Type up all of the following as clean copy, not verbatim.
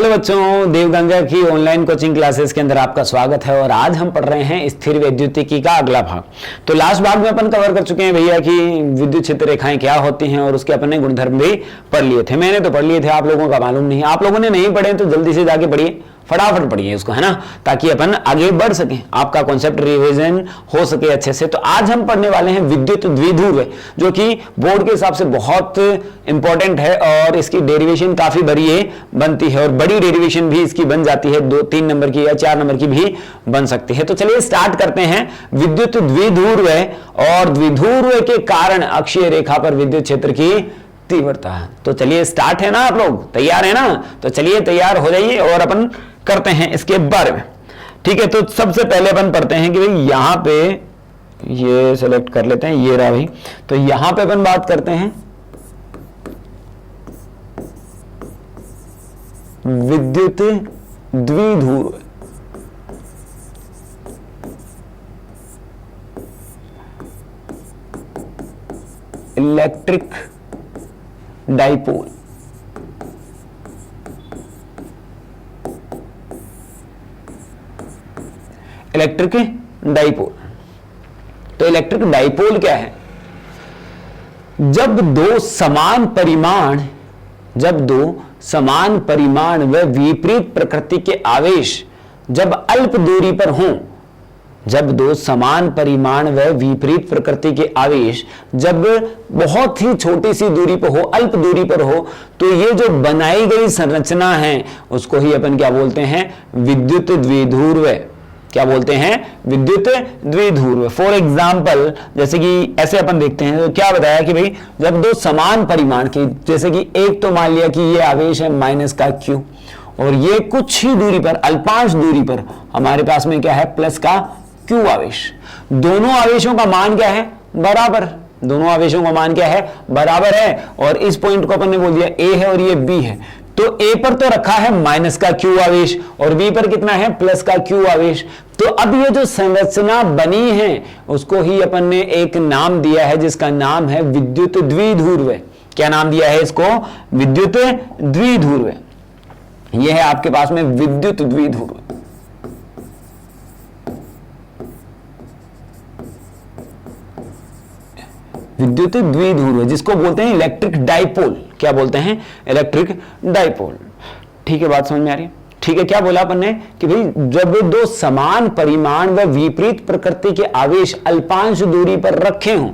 Hello बच्चों, देवगंगा की online coaching classes के अंदर आपका स्वागत है। और आज हम पढ़ रहे हैं स्थिर वैद्युतिकी का अगला भाग। तो लास्ट भाग में अपन कवर कर चुके हैं भैया कि विद्युत क्षेत्र रेखाएं क्या होती हैं और उसके अपने गुणधर्म भी पढ़ लिए थे। मैंने तो पढ़ लिए थे, आप लोगों का मालूम नहीं। आप लोगों ने नहीं पढ़े तो जल्दी से जाके पढ़िए, फटाफट पढ़िए उसको, है ना, ताकि अपन आगे बढ़ सके, आपका कॉन्सेप्ट रिवीजन हो सके अच्छे से। तो आज हम पढ़ने वाले हैं विद्युत द्विध्रुव, जो कि बोर्ड के हिसाब से बहुत इंपॉर्टेंट है और इसकी डेरिवेशन काफी बड़ी बनती है और बड़ी डेरिवेशन भी इसकी बन जाती है, 2-3 नंबर की या 4 नंबर की भी बन सकती है। तो चलिए स्टार्ट करते हैं। विद्युत द्विध्रुव और द्विध्रुव के कारण अक्षीय रेखा पर विद्युत क्षेत्र की तीव्रता। तो चलिए स्टार्ट है ना, आप लोग तैयार है ना? तो चलिए तैयार हो जाइए और अपन करते हैं इसके बारे में। ठीक है, तो सबसे पहले अपन पढ़ते हैं कि भाई यहां पे ये सेलेक्ट कर लेते हैं, ये रहा भाई। तो यहां पे अपन बात करते हैं विद्युत द्विध्रुव। Electric dipole. Electric dipole. तो इलेक्ट्रिक डाइपोल क्या है? जब दो समान परिमाण व विपरीत प्रकृति के आवेश जब अल्प दूरी पर हों, जब दो समान परिमाण व विपरीत प्रकृति के आवेश जब बहुत ही छोटी सी दूरी पर हो, अल्प दूरी पर हो, तो ये जो बनाई गई संरचना है उसको ही अपन क्या बोलते हैं? विद्युत द्विध्रुव। क्या बोलते हैं? विद्युत द्विध्रुव। फॉर एग्जाम्पल, जैसे कि ऐसे अपन देखते हैं, तो क्या बताया कि भाई जब दो समान परिमाण की, जैसे कि एक तो मान लिया कि ये आवेश है माइनस का Q और ये कुछ ही दूरी पर, अल्पांश दूरी पर हमारे पास में क्या है? प्लस का Q आवेश। दोनों आवेशों का मान क्या है? बराबर। दोनों आवेशों का मान क्या है? बराबर है। और इस पॉइंट को अपन ने बोल दिया A है और ये B है। तो A पर तो रखा है माइनस का Q आवेश और B पर कितना है? प्लस का Q आवेश। तो अब ये जो संरचना बनी है उसको ही अपन ने एक नाम दिया है जिसका नाम है विद्युत द्विध्रुव। क्या नाम दिया है इसको? विद्युत द्विध्रुव। यह है आपके पास में विद्युत द्विध्रुव। विद्युत द्विध्रुव जिसको बोलते हैं इलेक्ट्रिक डाइपोल। क्या बोलते हैं? Electric dipole. ठीक है, बात समझ में आ रही है? ठीक है, क्या बोला अपन ने कि भाई जब दो समान परिमाण व विपरीत प्रकृति के आवेश अल्पांश दूरी पर रखे हों,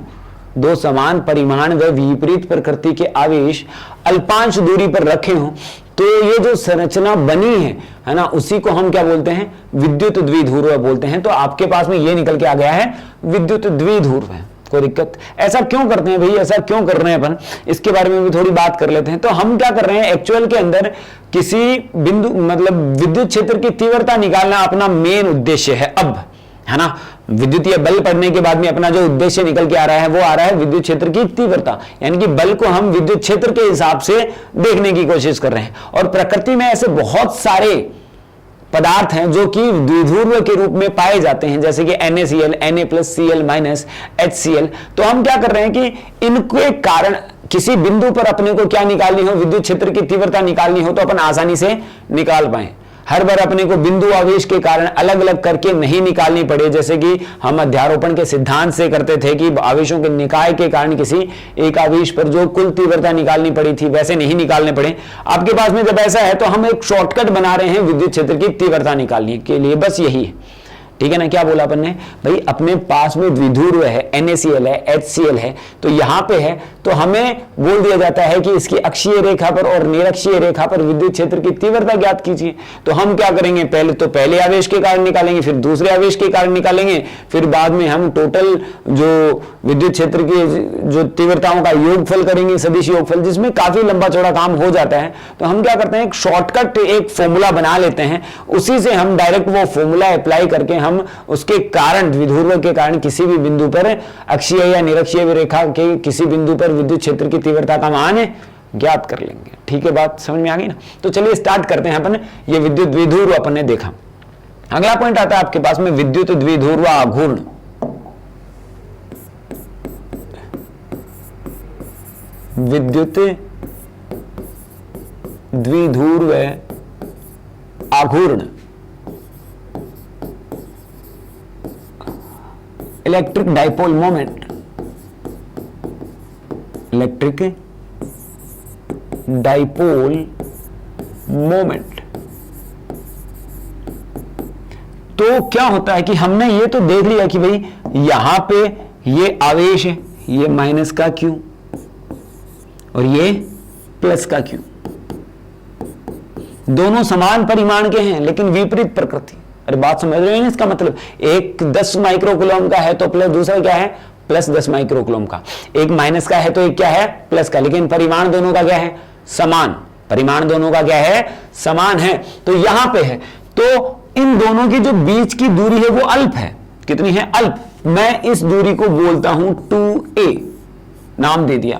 दो समान परिमाण व विपरीत प्रकृति के आवेश अल्पांश दूरी पर रखे हों, तो ये जो संरचना बनी है ना, उसी को हम क्या बोलते हैं? विद्युत द्विध्रुव बोलते हैं। तो आपके पास में ये निकल के आ गया है विद्युत द्विध्रुव है। कोई दिक्कत? ऐसा क्यों करते हैं भाई, ऐसा क्यों कर रहे हैं अपन, इसके बारे में भी थोड़ी बात कर लेते हैं। तो हम क्या कर रहे हैं, एक्चुअल के अंदर किसी बिंदु मतलब विद्युत क्षेत्र की तीव्रता निकालना अपना मेन उद्देश्य है अब, है ना। विद्युतीय बल पढ़ने के बाद में अपना जो उद्देश्य निकल के आ रहा है वो आ रहा है विद्युत क्षेत्र की तीव्रता, यानी कि बल को हम विद्युत क्षेत्र के हिसाब से देखने की कोशिश कर रहे हैं। और प्रकृति में ऐसे बहुत सारे पदार्थ हैं जो कि द्विध्रुव के रूप में पाए जाते हैं, जैसे कि NaCl, Na+Cl- HCl। तो हम क्या कर रहे हैं कि इनके कारण किसी बिंदु पर अपने को क्या निकालनी हो? विद्युत क्षेत्र की तीव्रता निकालनी हो तो अपन आसानी से निकाल पाए। हर बार अपने को बिंदु आवेश के कारण अलग अलग करके नहीं निकालनी पड़े, जैसे कि हम अध्यारोपण के सिद्धांत से करते थे कि आवेशों के निकाय के कारण किसी एक आवेश पर जो कुल तीव्रता निकालनी पड़ी थी, वैसे नहीं निकालने पड़े। आपके पास में जब ऐसा है तो हम एक शॉर्टकट बना रहे हैं विद्युत क्षेत्र की तीव्रता निकालने के लिए, बस यही है। ठीक है ना? क्या बोला अपन ने भाई, अपने पास में द्विध्रुव है, NaCl है, HCl है, तो यहां पे है तो हमें बोल दिया जाता है कि इसकी अक्षीय रेखा पर और निरक्षीय रेखा पर विद्युत क्षेत्र की तीव्रता ज्ञात कीजिए। तो हम क्या करेंगे, पहले तो पहले आवेश के कारण निकालेंगे, फिर दूसरे आवेश के कारण निकालेंगे, फिर बाद में हम टोटल जो विद्युत क्षेत्र की जो तीव्रताओं का योगफल करेंगे, सदिश योगफल, जिसमें काफी लंबा चौड़ा काम हो जाता है। तो हम क्या करते हैं, एक शॉर्टकट एक फॉर्मूला बना लेते हैं, उसी से हम डायरेक्ट वो फॉर्मूला अप्लाई करके हम उसके कारण, द्विध्रुव के कारण किसी भी बिंदु पर अक्षीय या निरक्षीय रेखा के किसी बिंदु पर विद्युत क्षेत्र की तीव्रता का मान ज्ञात कर लेंगे। ठीक है, बात समझ में आ गई ना? तो चलिए स्टार्ट करते हैं अपन। ये विद्युत द्विध्रुव अपन ने देखा। अगला पॉइंट आता है आपके पास में विद्युत द्विध्रुव आघूर्ण। विद्युत द्विध्रुव आघूर्ण, electric dipole moment, electric dipole moment. तो क्या होता है कि हमने ये तो देख लिया कि भाई यहां पे ये आवेश है, ये माइनस का क्यू और ये प्लस का क्यू, दोनों समान परिमाण के हैं लेकिन विपरीत प्रकृति। अरे बात समझ रहे हैं इसका मतलब, एक 10 माइक्रोकूलम का है तो प्लस दूसरा क्या है प्लस 10 माइक्रोकूलम का, एक माइनस का है तो एक क्या है प्लस का, लेकिन परिमाण दोनों का क्या है समान, परिमाण दोनों का क्या है समान है। तो यहां पे है तो इन दोनों की जो बीच की दूरी है वो अल्प है, कितनी है अल्प। मैं इस दूरी को बोलता हूं 2a, नाम दे दिया,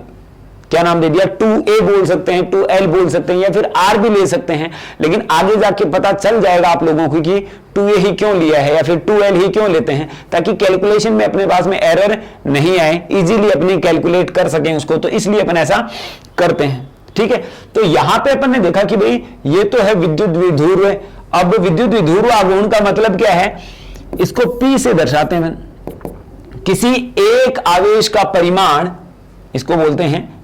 क्या नाम दे दिया 2a बोल सकते हैं, 2l बोल सकते हैं या फिर r भी ले सकते हैं, लेकिन आगे जाके पता चल जाएगा आप लोगों को कि 2a ही क्यों लिया है या फिर 2l ही क्यों लेते हैं, ताकि कैलकुलेशन में अपने पास में एरर नहीं आए, इजीली अपने कैलकुलेट कर सकें उसको, तो इसलिए अपन ऐसा करते हैं। ठीक है, तो यहां पे अपन ने देखा कि भाई ये तो है विद्युत द्विध्रुव। अब विद्युत द्विध्रुव आघूर्ण का मतलब क्या है, इसको P से दर्शाते हैं, किसी एक आवेश का परिमाण, इसको बोलते हैं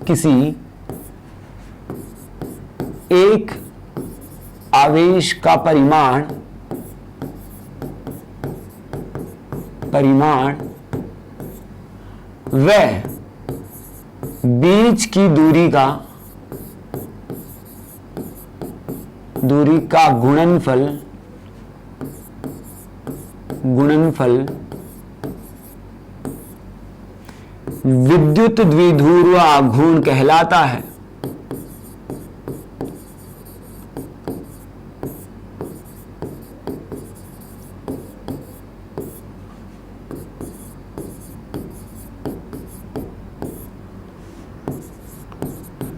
किसी एक आवेश का परिमाण वह बीच की दूरी का गुणनफल विद्युत द्विध्रुव आघूर्ण कहलाता है।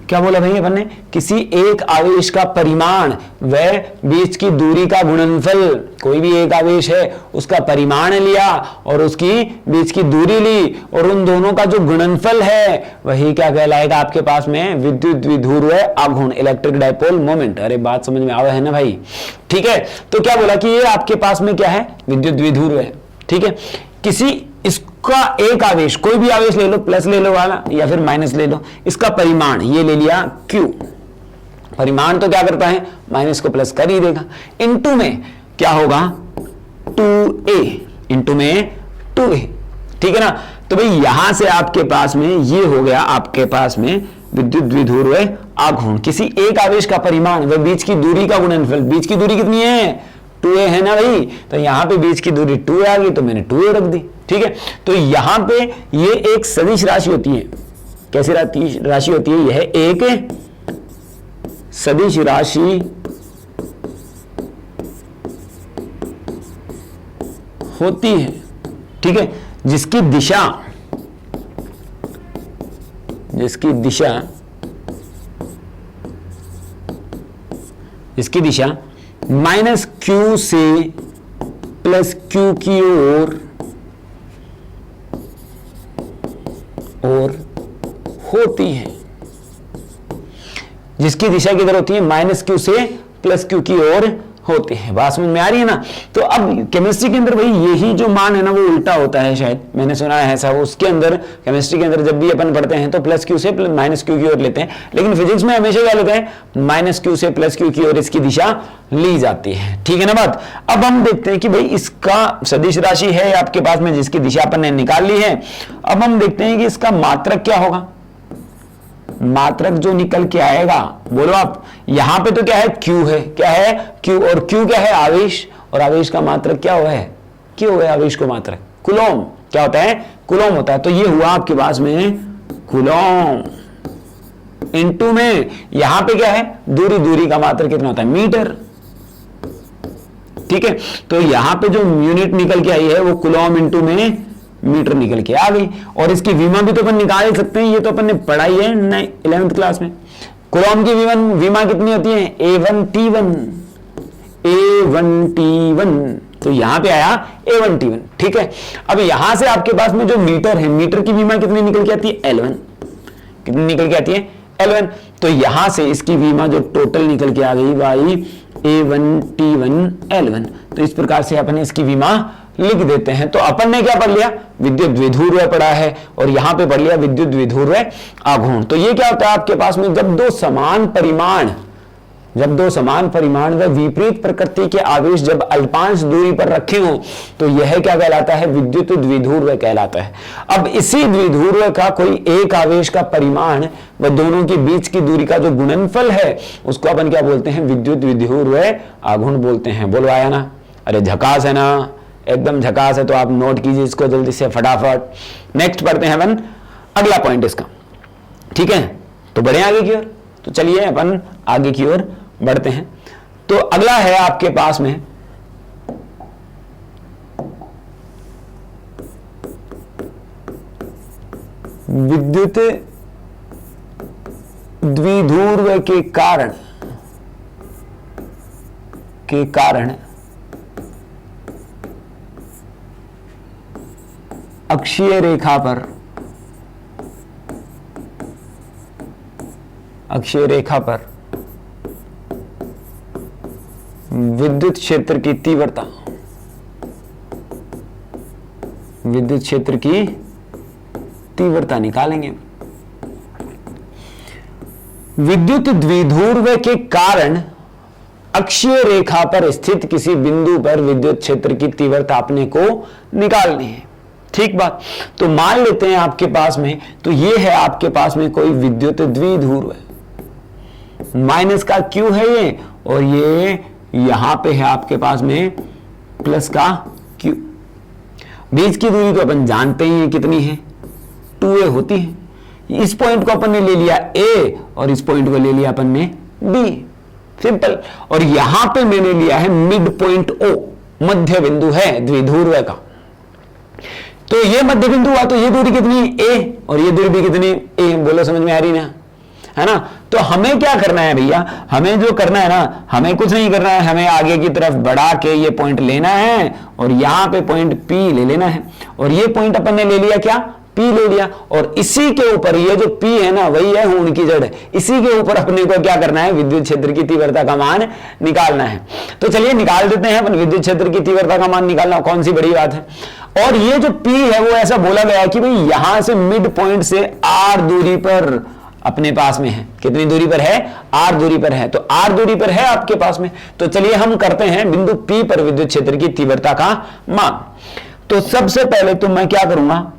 क्या बोला भाई अपन ने, किसी एक आवेश का परिमाण व बीच की दूरी का गुणनफल, कोई भी एक आवेश है उसका परिमाण लिया और उसकी बीच की दूरी ली और उन दोनों का जो गुणनफल है वही क्या कहलाएगा आपके पास में विद्युत द्विध्रुव आघूर्ण, इलेक्ट्रिक डाइपोल मोमेंट। अरे बात समझ में आ रहा है ना भाई। ठीक है, तो क्या बोला कि ये आपके पास में क्या है विद्युत द्विध्रुव है। ठीक है, किसी इसका एक आवेश, कोई भी आवेश ले लो, प्लस ले लो वाला या फिर माइनस ले लो, इसका परिमाण ये ले लिया Q, परिमाण तो क्या करता है माइनस को प्लस कर ही देगा, इनटू में क्या होगा 2a, इनटू में 2a। ठीक है ना, तो भाई यहां से आपके पास में ये हो गया आपके पास में विद्युत द्विध्रुव आघूर्ण, किसी एक आवेश का परिमाण व बीच की दूरी का गुणनफल। बीच की दूरी कितनी है 2a है ना भाई, तो यहां पे बीच की दूरी 2a आ गई तो मैंने 2a रख दी। ठीक है, तो यहां पे ये एक सदिश राशि होती है, कैसी राशि होती है, यह एक सदिश राशि होती है। ठीक है, जिसकी दिशा माइनस Q से प्लस Q की ओर होती है, जिसकी दिशा किधर होती है माइनस Q से प्लस Q की ओर होते हैं। बात समझ में आ रही है ना। तो अब केमिस्ट्री के अंदर भाई यही जो मान है ना वो उल्टा होता है, शायद मैंने सुना है ऐसा, उसके अंदर केमिस्ट्री के अंदर जब भी अपन पढ़ते हैं तो प्लस Q से माइनस Q की ओर लेते हैं, लेकिन फिजिक्स में हमेशा क्या लेते हैं माइनस Q से प्लस Q की ओर इसकी दिशा ली जाती है। ठीक है ना बात। अब हम देखते हैं कि भाई इसका सदिश राशि है आपके पास में जिसकी दिशा अपन ने निकाल ली है। अब हम देखते हैं कि इसका मात्रक क्या होगा, मात्रक जो निकल के आएगा, बोलो आप, यहां पे तो क्या है Q है, क्या है Q, और Q क्या है आवेश, और आवेश का मात्रक क्या हुआ है, क्या हुआ है आवेश को मात्रक कूलॉम, क्या होता है कूलॉम होता है। तो ये हुआ आपके पास में कूलॉम, इनटू में यहां पे क्या है दूरी का मात्रक कितना होता है मीटर। ठीक है, तो यहां पे जो यूनिट निकल के आई है वो कूलॉम इनटू में मीटर निकल के आ गई, और इसकी विमा भी तो अपन निकाल सकते हैं, ये तो अपन ने पढ़ाई है 11th क्लास में। कूलॉम की विमा कितनी होती है A1T1, तो यहां पे आया A1T1। ठीक है, अब यहां से आपके पास में जो मीटर है, मीटर की विमा कितनी निकल के आती है L1, कितनी निकल के आती है L1। तो यहां से इसकी विमा जो टोटल निकल के आ गई वाई A1T1L1। तो इस प्रकार से अपन इसकी विमा लिख देते हैं। तो अपन ने क्या पढ़ लिया, विद्युत द्विध्रुव पढ़ा है, और यहां पे पढ़ लिया विद्युत द्विध्रुव आघूर्ण। तो ये क्या होता है आपके पास में, जब दो समान परिमाण व विपरीत प्रकृति के आवेश जब अल्पांश दूरी पर रखे हो, तो यह क्या कहलाता है, विद्युत द्विध्रुव कहलाता है। अब इसी द्विध्रुव का कोई एक आवेश का परिमाण व दोनों के बीच की दूरी का जो गुणनफल है, उसको अपन क्या बोलते हैं, विद्युत द्विध्रुव आघूर्ण बोलते हैं। बोलो आया ना, अरे झकास है ना, एकदम झकास है। तो आप नोट कीजिए इसको जल्दी से फटाफट। नेक्स्ट पढ़ते हैं अपन अगला पॉइंट इसका, ठीक है। तो बढ़े आगे की ओर, तो चलिए अपन आगे की ओर बढ़ते हैं। तो अगला है आपके पास में विद्युत द्विध्रुव के कारण अक्षीय रेखा पर विद्युत क्षेत्र की तीव्रता निकालेंगे। विद्युत द्विध्रुव के कारण अक्षीय रेखा पर स्थित किसी बिंदु पर विद्युत क्षेत्र की तीव्रता अपने को निकालनी है, ठीक बात। तो मान लेते हैं आपके पास में, तो ये है आपके पास में कोई विद्युत द्विध्रुव है, माइनस का Q है ये, और ये यहां पे है आपके पास में प्लस का Q। बीच की दूरी तो अपन जानते ही हैं कितनी है, 2a होती है। इस पॉइंट को अपन ने ले लिया A और इस पॉइंट को ले लिया अपन ने B, सिंपल। और यहां पे मैंने लिया है मिड पॉइंट O, मध्य बिंदु है द्विध्रुव का। तो ये मध्य बिंदु हुआ, तो ये दूरी कितनी A और ये दूरी भी कितनी A, बोलो समझ में आ रही ना, है ना। तो हमें क्या करना है भैया, हमें जो करना है ना, हमें कुछ नहीं करना है, हमें आगे की तरफ बढ़ा के ये पॉइंट लेना है और यहां पे पॉइंट P ले लेना है। और ये पॉइंट अपन ने ले लिया क्या, P ले लिया, और इसी के ऊपर ये जो P है ना, वही है हूण की जड़, इसी के ऊपर अपने को क्या करना है, विद्युत क्षेत्र की तीव्रता का मान निकालना है। तो चलिए निकाल देते हैं अपन विद्युत क्षेत्र की तीव्रता का मान निकालना, कौन सी बड़ी बात है। और ये जो P है वो ऐसा बोला गया कि भाई यहां से मिड पॉइंट से R दूरी पर अपने पास में है, कितनी दूरी पर है, R दूरी पर है। तो R दूरी पर है आपके पास में। तो चलिए हम करते हैं बिंदु P पर विद्युत क्षेत्र की तीव्रता का मान। तो सबसे पहले तो मैं क्या करूंगा,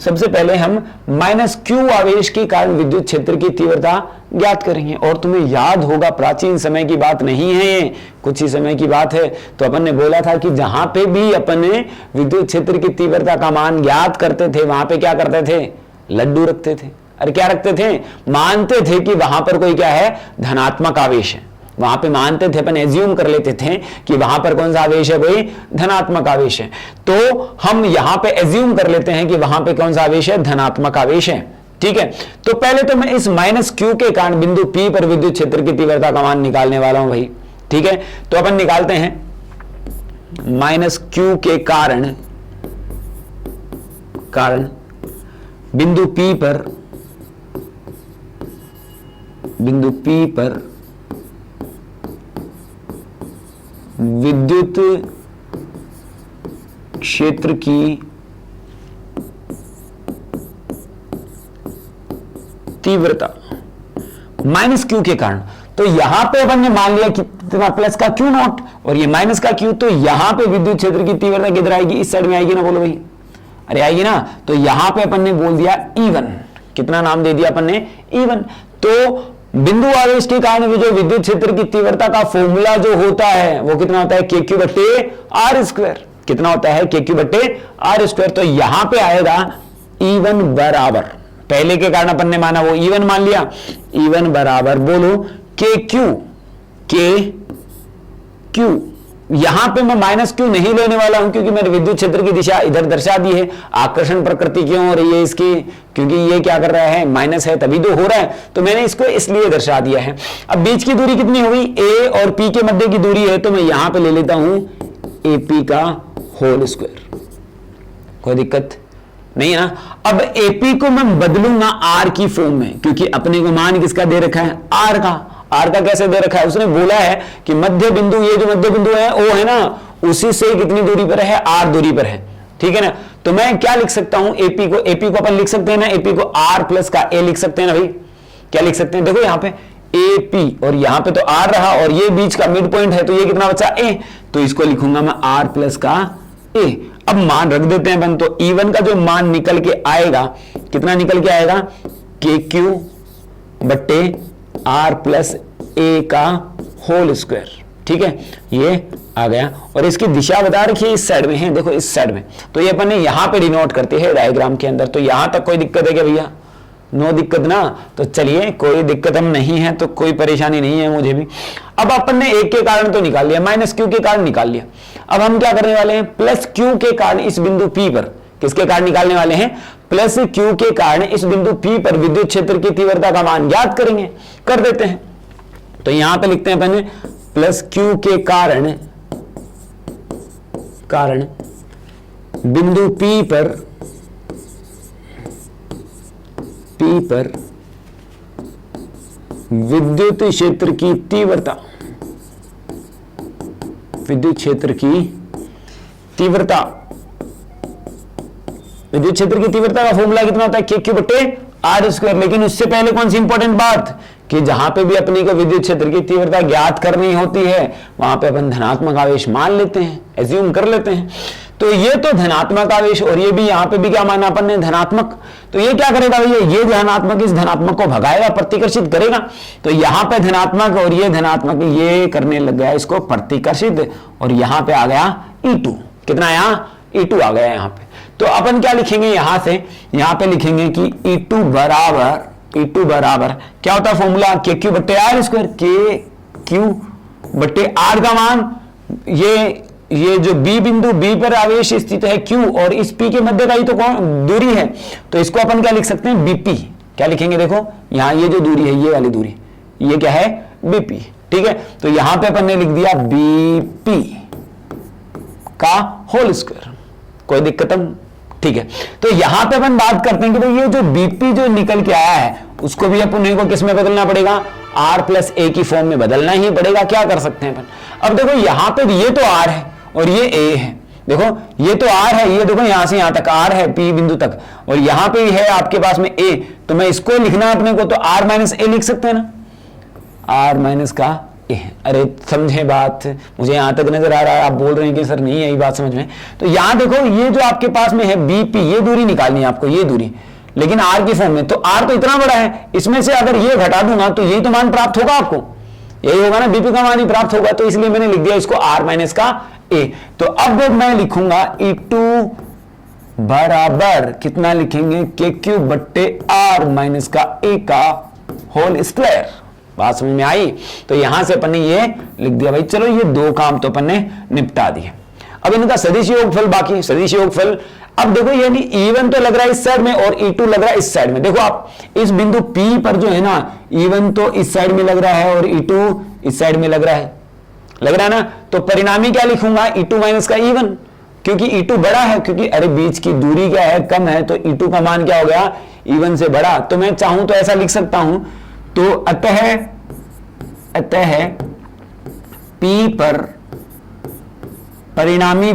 सबसे पहले हम -Q आवेश के कारण विद्युत क्षेत्र की तीव्रता ज्ञात करेंगे। और तुम्हें याद होगा, प्राचीन समय की बात नहीं है ये, कुछ ही समय की बात है। तो अपन ने बोला था कि जहां पे भी अपन ने विद्युत क्षेत्र की तीव्रता का मान ज्ञात करते थे, वहां पे क्या करते थे, लड्डू रखते थे। अरे क्या रखते थे, मानते थे कि वहां पर कोई क्या है, धनात्मक आवेश है। वहां पे मानते थे, अपन एज्यूम कर लेते थे कि वहां पर कौन सा आवेश है, कोई धनात्मक आवेश है। तो हम यहां पे एज्यूम कर लेते हैं कि वहां पे कौन सा आवेश है, धनात्मक आवेश है, ठीक है। तो पहले तो मैं इस -Q के कारण बिंदु P पर विद्युत क्षेत्र की तीव्रता का मान निकालने वाला हूं भाई, ठीक है। तो अपन निकालते हैं -Q के कारण बिंदु P पर विद्युत क्षेत्र की तीव्रता -Q के कारण। तो यहां पे अपन ने मान लिया कितना, प्लस का Q नॉट और ये माइनस का Q। तो यहां पे विद्युत क्षेत्र की तीव्रता किधर आएगी, इस साइड में आएगी ना, बोलो भाई, अरे आएगी ना। तो यहां पे अपन ने बोल दिया E1, कितना नाम दे दिया अपन ने, E1। तो बिंदु आवेश के कारण जो विद्युत क्षेत्र की तीव्रता का फॉर्मूला जो होता है वो कितना होता है, KQ/R²। कितना होता है, KQ/R²। तो यहां पे आएगा E1 बराबर, पहले के कारण अपन ने माना वो E1 मान लिया, E1 बराबर बोलो KQ। यहां पे मैं -Q नहीं लेने वाला हूं, क्योंकि मैंने विद्युत क्षेत्र की दिशा इधर दर्शा दी है। आकर्षण प्रकृति क्यों हो रही है इसकी, क्योंकि ये क्या कर रहा है, माइनस है, तभी तो हो रहा है। तो मैंने इसको इसलिए दर्शा दिया है। अब बीच की दूरी कितनी हुई, A और P के मध्य की दूरी है, तो मैं यहां पे ले लेता हूं AP का होल स्क्वायर। कोई दिक्कत नहीं है ना। अब एपी को मैं बदलूंगा आर की फॉर्म में, क्योंकि अपने को मान किसका दे रखा है, आर का। आर का कैसे दे रखा है, उसने बोला है कि मध्य बिंदु, ये जो मध्य बिंदु है वो है ना, उसी से कितनी दूरी पर है, आर दूरी पर है, ठीक है ना। तो मैं क्या लिख सकता हूं, एपी को अपन लिख सकते हैं ना, एपी को आर प्लस का ए लिख सकते हैं ना भाई। क्या लिख सकते हैं, देखो यहां पे एपी और यहां पे तो आर रहा और ये बीच का मिड पॉइंट है, तो ये कितना बचा, ए। तो इसको लिखूंगा मैं आर प्लस का ए। अब मान रख देते हैं अपन, तो E1 का जो मान निकल के आएगा, कितना निकल के आएगा, के क्यू बट्टे आर प्लस ए का होल स्क्वायर, ठीक है, ये आ गया। और इसकी दिशा बता रखी है, इस साइड में है, देखो इस साइड में, तो ये अपन ने यहां पे डिनोट करते हैं डायग्राम के अंदर। तो यहां तक कोई दिक्कत है क्या भैया, नो दिक्कत ना। तो चलिए कोई दिक्कत हम नहीं है, तो कोई परेशानी नहीं है मुझे भी। अब अपन ने एक के कारण तो निकाल लिया, माइनस क्यू के कारण निकाल लिया। अब हम क्या करने वाले हैं, प्लस क्यू के कारण इस बिंदु P पर, किसके कारण निकालने वाले हैं, प्लस क्यू के कारण इस बिंदु P पर विद्युत क्षेत्र की तीव्रता का मान ज्ञात करेंगे। कर देते हैं, तो यहां पे लिखते हैं अपन प्लस क्यू के कारण बिंदु P पर विद्युत क्षेत्र की तीव्रता, विद्युत क्षेत्र की तीव्रता का फॉर्मूला कितना होता है, के क्यू बटे आर स्क्वायर। लेकिन उससे पहले कौन सी इंपॉर्टेंट बात, कि जहां पे भी अपनी को विद्युत क्षेत्र की तीव्रता ज्ञात करनी होती है वहां पे अपन धनात्मक आवेश मान लेते हैं, एज्यूम कर लेते हैं। तो ये तो धनात्मक आवेश, और ये भी यहां पे भी क्या माना अपन ने, धनात्मक। तो ये क्या करेगा भैया, ये धनात्मक इस धनात्मक को भगाएगा, प्रतिकर्षित करेगा। तो यहां पे धनात्मक और ये धनात्मक ये करने लग गया इसको प्रतिकर्षित, और यहां पे आ गया E2, कितना आया, E2 आ गया यहां पे। तो अपन क्या लिखेंगे यहां से, यहां पे लिखेंगे कि E2 बराबर क्या होता है फॉर्मूला, के क्यू बट्टे आर स्क्वायर। के क्यू बट्टे आर का मान, ये जो बी बिंदु बी पर आवेश स्थित है Q, और इस P के मध्य का ही तो कौन दूरी है, तो इसको अपन क्या लिख सकते हैं, BP। क्या लिखेंगे, देखो यहां ये जो दूरी है, ये वाली दूरी, ये क्या है, BP, ठीक है। तो यहां पे अपन ने लिख दिया BP का होल स्क्वायर, कोई दिक्कत हम, ठीक है। तो यहां पे अपन बात करते हैं कि भाई ये जो BP जो निकल के आया है उसको भी अपन को किस में बदलना पड़ेगा, R प्लस ए की फॉर्म में बदलना ही पड़ेगा। क्या कर सकते हैं अपन, अब देखो यहां पे ये तो R है और ये A है, देखो ये तो R है, ये देखो यहां से यहां तक R है P बिंदु तक, और यहां पे है आपके पास में A, तो मैं इसको लिखना अपने को, तो R माइनस ए लिख सकते हैं ना, R माइनस का ए। अरे समझे बात, मुझे यहां तक नजर आ रहा है, आप बोल रहे हैं कि सर नहीं आई बात समझ में। तो यहां देखो ये जो आपके पास में है BP, ये दूरी निकालनी है आपको, ये दूरी, लेकिन R की फॉर्म में। तो R तो इतना बड़ा है, इसमें से अगर ये घटा दूंगा तो यही तो मान प्राप्त होगा आपको, यही होगा ना, BP का मान ही प्राप्त होगा। तो इसलिए मैंने लिख दिया इसको R माइनस का ए। तो अब मैं लिखूंगा E2 बराबर कितना लिखेंगे, के क्यू बट्टे आर माइनस का ए का होल स्क्वायर। बात समझ में आई। तो यहां से अपन ने ये लिख दिया भाई। चलो ये दो काम तो अपन ने निपटा दिए। अब इनका सदिश योगफल बाकी, सदिश योगफल। अब देखो यानी E1 तो लग रहा है इस साइड में और E2 लग रहा है इस साइड में। देखो आप इस बिंदु P पर जो है ना, E1 तो इस साइड में लग रहा है और E2 इस साइड में लग रहा है ना। तो परिणामी क्या लिखूंगा, E2 माइनस का E1, क्योंकि E2 बड़ा है, क्योंकि अरे बीच की दूरी क्या है, कम है, तो E2 का मान क्या हो गया, E1 से बड़ा। तो मैं चाहूं तो ऐसा लिख सकता हूं। तो अतः P पर परिणामी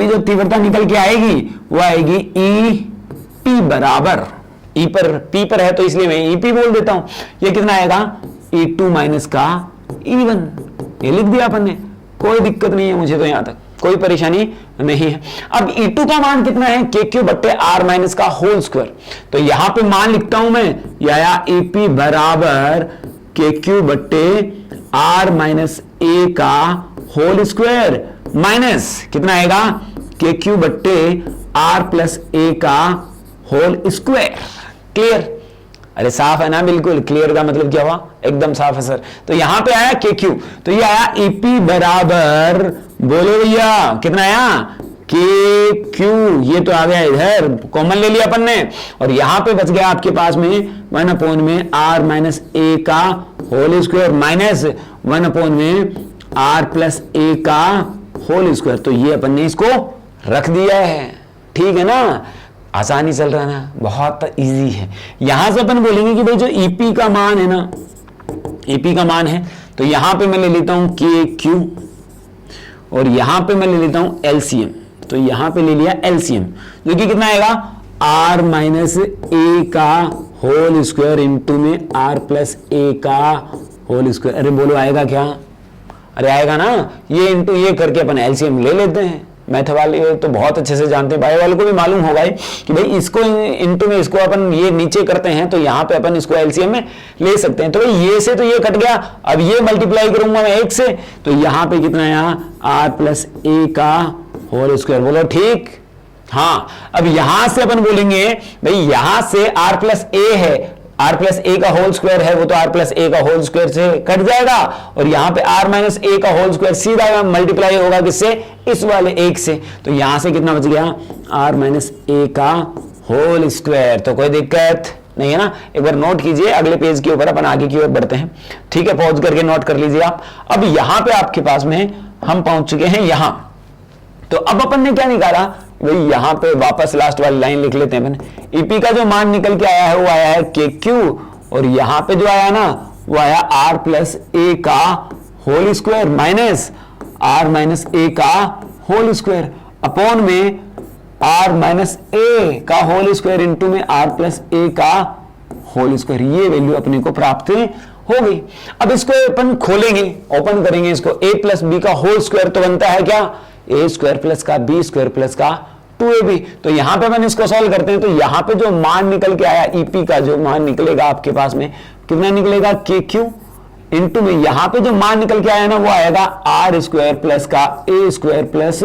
जो तीव्रता निकल के आएगी वो आएगी EP बराबर, P पर है तो इसलिए मैं EP बोल देता हूं। ये कितना आएगा, E2 माइनस का E1। ये लिख दिया अपन ने, कोई दिक्कत नहीं है मुझे तो, यहां तक कोई परेशानी नहीं है। अब E2 का मान कितना है, KQ बट्टे R माइनस का होल स्क्वायर। तो यहां पे मान लिखता हूं मैं, या EP बराबर KQ बट्टे R माइनस A का होल स्क्वायर माइनस कितना आएगा, KQ बट्टे R प्लस A का होल स्क्वायर। क्लियर, अरे साफ है ना, बिल्कुल क्लियर का मतलब क्या हुआ, एकदम साफ है सर। तो यहां पे आया KQ, तो ये आया EP बराबर, बोलो भैया कितना आया, KQ। ये तो आ गया इधर, कॉमन ले लिया अपन ने, और यहां पे बच गया आपके पास में 1 में R माइनस A का होल स्क्वायर माइनस 1 में R प्लस A का होल स्क्वायर, तो ये अपन ने इसको रख दिया है, ठीक है ना, आसानी चल रहा है ना, बहुत इजी है। यहां से अपन बोलेंगे कि भाई जो ईपी का मान है ना, ईपी का मान है, तो यहां पे मैं ले लेता हूं के क्यू और यहां पे मैं ले लेता हूं एलसीएम, तो यहां पे ले लिया एलसीएम जो कि कितना आएगा आर माइनस ए का होल स्क्वायर इंटू में आर प्लस ए का होल स्क्वायर। अरे बोलो आएगा क्या? अरे आएगा ना, ये इंटू ये करके अपन एलसीएम ले लेते हैं। मैथ वाले तो बहुत अच्छे से जानते हैं, बायो वाले को भी मालूम होगा कि भाई इसको इंटू में इसको अपन ये नीचे करते हैं तो यहाँ पे अपन इसको एलसीएम में ले सकते हैं। तो भाई ये से तो ये कट गया, अब ये मल्टीप्लाई करूंगा मैं 1 से, तो यहाँ पे कितना आया आर प्लस ए का होल स्क्वायर। बोलो ठीक। हाँ, अब यहां से अपन बोलेंगे भाई यहां से आर प्लस ए है, आर प्लस ए का होल स्क्वायर है, वो तो आर प्लस ए का होल स्क्वायर से कट जाएगा और यहां पे आर माइनस ए का होल स्क्वायर सीधा मल्टीप्लाई होगा किससे? इस वाले 1 से। तो यहां से कितना बच गया आर माइनस ए का होल स्क्वायर। तो कोई दिक्कत नहीं है ना। एक बार नोट कीजिए, अगले पेज के ऊपर अपन आगे की ओर बढ़ते हैं, ठीक है, पॉज करके नोट कर लीजिए आप। अब यहां पे आपके पास में हम पहुंच चुके हैं यहां, तो अब अपन ने क्या निकाला भाई, यहां पे वापस लास्ट वाली लाइन लिख लेते हैं अपन। ईपी का जो मान निकल के आया है वो आया है के क्यू और यहां पे जो आया ना वो आया आर प्लस ए का whole square minus R minus A का होल स्क्वायर अपॉन में आर माइनस ए का होल स्क्वायर इंटू में आर प्लस ए का होल स्क्वायर। ये वैल्यू अपने को प्राप्त हो गई। अब इसको अपन खोलेंगे, ओपन करेंगे इसको, ए प्लस बी का होल स्क्वायर तो बनता है क्या ए स्क्वायर प्लस का बी स्क्वायर प्लस का 2ab। तो यहां पे अपन इसको सॉल्व करते हैं, तो यहां पे जो मान निकल के आया ईपी का जो मान निकलेगा आपके पास में कितना निकलेगा के क्यू इंटू में यहां पे जो मान निकल के आया ना वो आएगा आर स्क्वायर प्लस का ए स्क्वायर प्लस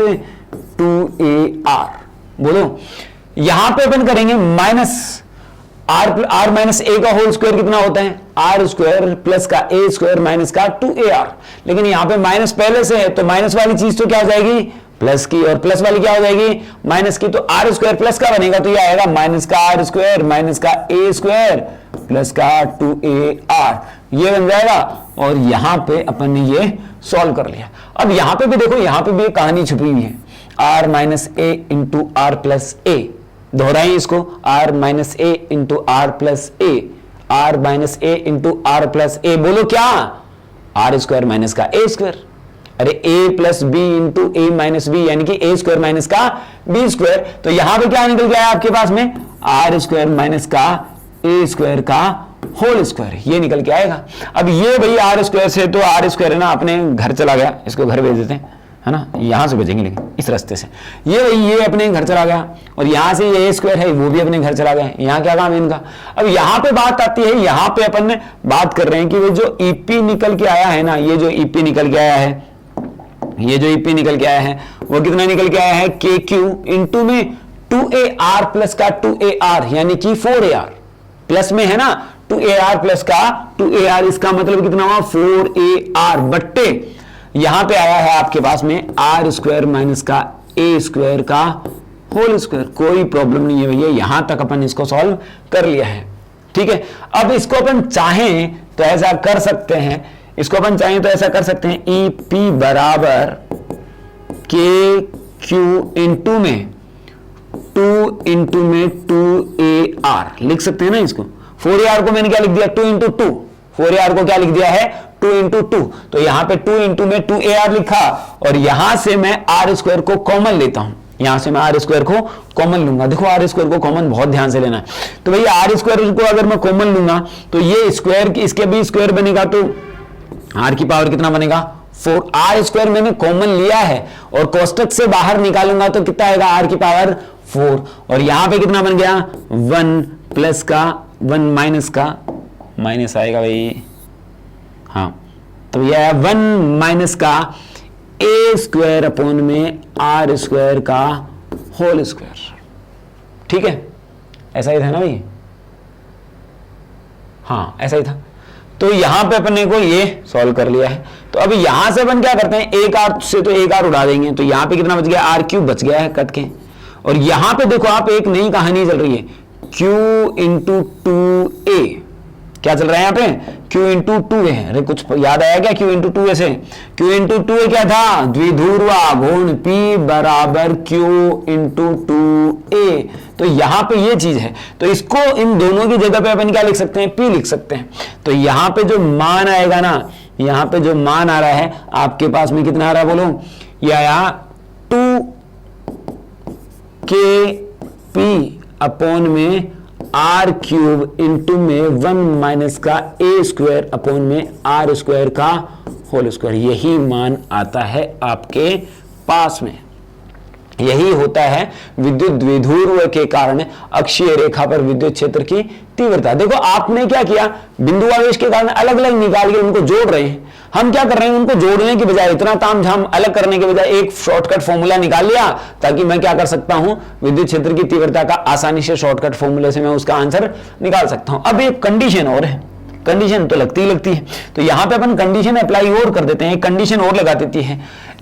2ar। बोलो यहां पे अपन करेंगे माइनस आर माइनस ए का होल स्क्वायर कितना होता है आर स्क्वायर प्लस का ए स्क्वायर माइनस का 2ar, लेकिन यहां पे माइनस पहले से है तो माइनस वाली चीज तो क्या हो जाएगी प्लस की और प्लस वाली क्या हो जाएगी माइनस की। तो आर स्क्वायर प्लस का बनेगा तो ये आएगा माइनस का आर स्क्वायर माइनस का ए स्क्वायर प्लस का 2ar, ये बन जाएगा। और यहां पे अपन ने ये सॉल्व कर लिया। अब यहां पे भी देखो, यहां पे भी एक कहानी छुपी हुई है, R minus A into R plus A, दोहराएं इसको, R minus A into R plus A, R minus A into R plus A. बोलो क्या आर स्क्वायर माइनस का ए स्क्वायर, अरे A plus B into A minus B यानी कि A square minus का B square. तो यहां पे क्या निकल गया आपके पास में आर स्क्वायर माइनस का ए स्क्वायर का होल स्क्वायर, ये निकल के आएगा। अब ये भाई आर स्क्वायर से तो आर स्क्वायर है ना अपने घर चला गया, इसको घर भेज देते हैं है ना, यहां से भेजेंगे लेकिन इस रास्ते से, ये अपने घर चला गया और यहां से ये स्क्वायर है वो भी अपने घर चला गया। यहां क्या काम है इनका। अब यहां पे बात आती है, यहां पे अपन ने बात कर रहे हैं कि वो जो ईपी निकल के आया है ना, ये जो ईपी निकल के आया है, ये जो ईपी निकल के आया है वो कितना निकल के आया है के क्यू इंटू में 2ar प्लस का 2ar यानी कि 4ar, प्लस में है ना 2ar प्लस का 2ar, इसका मतलब कितना हुआ 4ar बट्टे यहां पे आया है आपके पास में आर स्क्वायर माइनस का ए स्क्वायर का होल स्क्वायर। कोई प्रॉब्लम नहीं है भैया, यहां तक अपन इसको सॉल्व कर लिया है, ठीक है। अब इसको अपन चाहें तो ऐसा कर सकते हैं, इसको अपन चाहें तो ऐसा कर सकते हैं, ई पी बराबर के क्यू इंटू में 2 इंटू में 2ar लिख सकते हैं ना इसको। 4ar को मैंने क्या लिख दिया 2 इंटू 2, 4ar को क्या लिख दिया है 2 इंटू 2, तो यहां पे 2 इंटू में 2ar लिखा और यहां से मैं आर स्क्वायर को कॉमन लेता हूं, यहां से मैं आर स्क्वायर को कॉमन लूंगा। देखो आर स्क्वायर को कॉमन बहुत ध्यान से लेना है, तो भैया आर स्क्वायर को अगर मैं कॉमन लूंगा तो ये स्क्वायर इसके भी स्क्वायर बनेगा, तो आर की पावर कितना बनेगा 4। आर स्क्वायर मैंने कॉमन लिया है और कोष्टक से बाहर निकालूंगा तो कितना आएगा आर की पावर 4 और यहां पे कितना बन गया 1 प्लस का 1 माइनस का माइनस आएगा भाई, हाँ, तो यह 1 माइनस का ए स्क्वायर अपॉन में आर स्क्वायर का होल स्क्वायर, ठीक है, ऐसा ही था ना भाई, हाँ ऐसा ही था। तो यहां पे अपने को ये सॉल्व कर लिया है। तो अभी यहां से अपन क्या करते हैं, एक आर से तो एक आर उड़ा देंगे, तो यहां पे कितना बच गया आर क्यूब बच गया है कट के। और यहां पे देखो आप एक नई कहानी चल रही है, क्यू इंटू 2a, क्या चल रहा है यहाँ पे, Q इंटू टू ए है। अरे कुछ याद आया क्या Q इंटू टू ए से? Q इंटू टू ए क्या था, द्विध्रुव आघूर्ण P बराबर Q इंटू टू ए। तो यहां पे ये चीज है, तो इसको इन दोनों की जगह पे अपन क्या लिख सकते हैं, P लिख सकते हैं। तो यहां पे जो मान आएगा ना, यहां पे जो मान आ रहा है आपके पास में कितना आ रहा है बोलो, ये आया 2kp अपॉन में आर क्यूब इंटू में 1 माइनस का ए स्क्वायर अपॉन में आर स्क्वायर का होल स्क्वायर। यही मान आता है आपके पास में। यही होता है विद्युत द्विध्रुव के कारण अक्षीय रेखा पर विद्युत क्षेत्र की तीव्रता। देखो आपने क्या किया, बिंदु आवेश के कारण अलग अलग निकाल के उनको जोड़ रहे हैं। हम क्या कर रहे हैं, उनको जोड़ने की बजाय, इतना तामझाम अलग करने के बजाय एक शॉर्टकट फॉर्मूला निकाल लिया, ताकि मैं क्या कर सकता हूं, विद्युत क्षेत्र की तीव्रता का आसानी से शॉर्टकट फॉर्मूले से मैं उसका आंसर निकाल सकता हूं। अब एक कंडीशन और है, कंडीशन तो लगती ही लगती है, तो यहां पे अपन कंडीशन अप्लाई और कर देते हैं, कंडीशन और लगा देती है।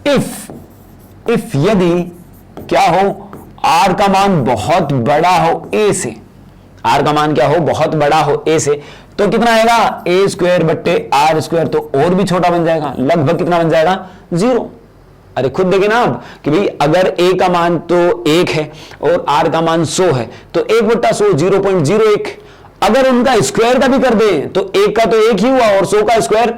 इफ यदि क्या हो, आर का मान बहुत बड़ा हो ए से, आर का मान क्या हो, बहुत बड़ा हो ए से, तो कितना आएगा, ए स्क्वायर बट्टे आर स्क्वायर, तो और भी छोटा बन जाएगा, लगभग कितना बन जाएगा, 0। अरे खुद देखें ना आप कि भाई अगर ए का मान तो 1 है और आर का मान 100 है, तो 1 बट्टा 100 0.01। अगर उनका स्क्वायर का भी कर दे तो 1 का तो 1 ही हुआ और 100 का स्क्वायर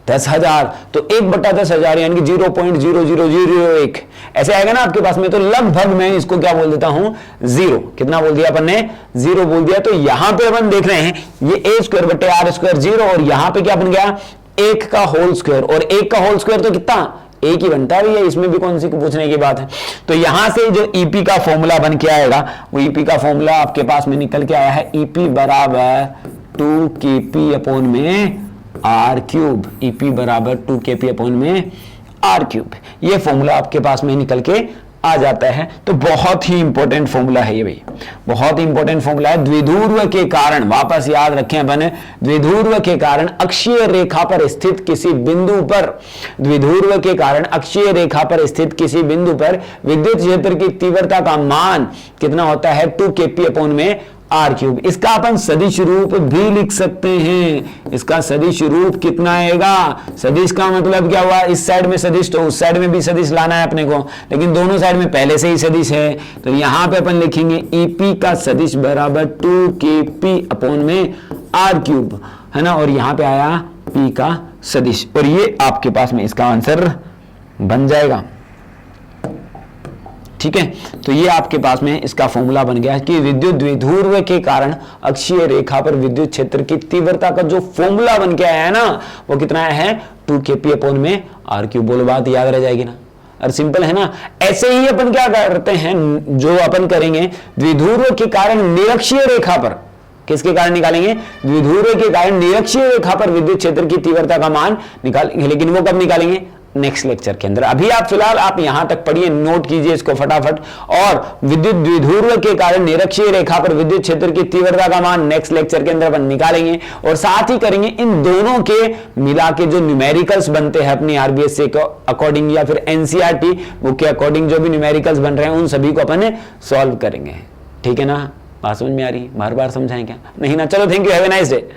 10,000, तो 1 बट्टा 10,000 यानी कि 0.0001 ऐसे आएगा ना आपके पास में। तो लगभग मैं इसको क्या बोल देता हूं, 0। कितना बोल दिया अपन ने, 0 बोल दिया। तो यहां पे अपन देख रहे हैं ये ए स्क्वायर बट्टे आर स्क्वायर 0, और यहां पे क्या बन गया, 1 का होल स्क्वायर, और 1 का होल स्क्वायर तो कितना, 1 ही बनता है, इसमें भी कौन सी पूछने की बात है। तो यहां से जो ईपी का फॉर्मूला बन के आएगा, वो ईपी का फॉर्मूला आपके पास में निकल के आया है, ईपी बराबर 2kp अपॉन में आर क्यूब, ईपी बराबर 2kp अपॉन में आर क्यूब। ये फॉर्मूला आपके पास में निकल के आ जाता है। तो बहुत ही इंपॉर्टेंट फॉर्मूला है ये भाई, बहुत ही इंपॉर्टेंट फॉर्मूला है। द्विध्रुव के कारण, वापस याद रखें अपन, द्विध्रुव के कारण अक्षीय रेखा पर स्थित किसी बिंदु पर, द्विध्रुव के कारण अक्षीय रेखा पर स्थित किसी बिंदु पर विद्युत क्षेत्र की तीव्रता का मान कितना होता है, 2kp अपॉन में आर क्यूब। इसका अपन सदिश रूप भी लिख सकते हैं। इसका सदिश रूप कितना आएगा, सदिश का मतलब क्या हुआ, इस साइड में सदिश तो उस साइड में भी सदिश लाना है अपने को, लेकिन दोनों साइड में पहले से ही सदिश है। तो यहां पे अपन लिखेंगे ईपी का सदिश बराबर 2kp अपॉन में आर क्यूब, है ना, और यहां पे आया पी का सदिश, और ये आपके पास में इसका आंसर बन जाएगा। ठीक है, तो ये आपके पास में इसका फॉर्मूला बन गया कि विद्युत द्विध्रुव के कारण अक्षीय रेखा पर विद्युत क्षेत्र की तीव्रता का जो फॉर्मूला बन के आया है ना, वो कितना आया है, 2kp अपॉन में आर क्यूब। बोलो बात याद रह जाएगी ना, और सिंपल है ना। ऐसे ही अपन क्या करते हैं, जो अपन करेंगे द्विध्रुव के कारण निरक्षीय रेखा पर, किसके कारण निकालेंगे, द्विध्रुव के कारण निरक्षीय रेखा पर विद्युत क्षेत्र की तीव्रता का मान निकालेंगे, लेकिन वो कब निकालेंगे, नेक्स्ट लेक्चर के अंदर। अभी आप फिलहाल आप यहां तक पढ़िए, नोट कीजिए इसको फटाफट, और विद्युत द्विध्रुव के कारण निरक्षीय रेखा पर विद्युत क्षेत्र की तीव्रता का मान नेक्स्ट लेक्चर के अंदर अपन निकालेंगे, और साथ ही करेंगे इन दोनों के मिला के जो न्यूमेरिकल्स बनते हैं अपनी आरबीएससी के अकॉर्डिंग या फिर एनसीईआरटी बुक के अकॉर्डिंग जो भी न्यूमेरिकल्स बन रहे हैं उन सभी को अपन सॉल्व करेंगे। ठीक है ना, बात समझ में आ रही है, बार बार समझाएं क्या, नहीं ना, चलो thank you, have a nice day.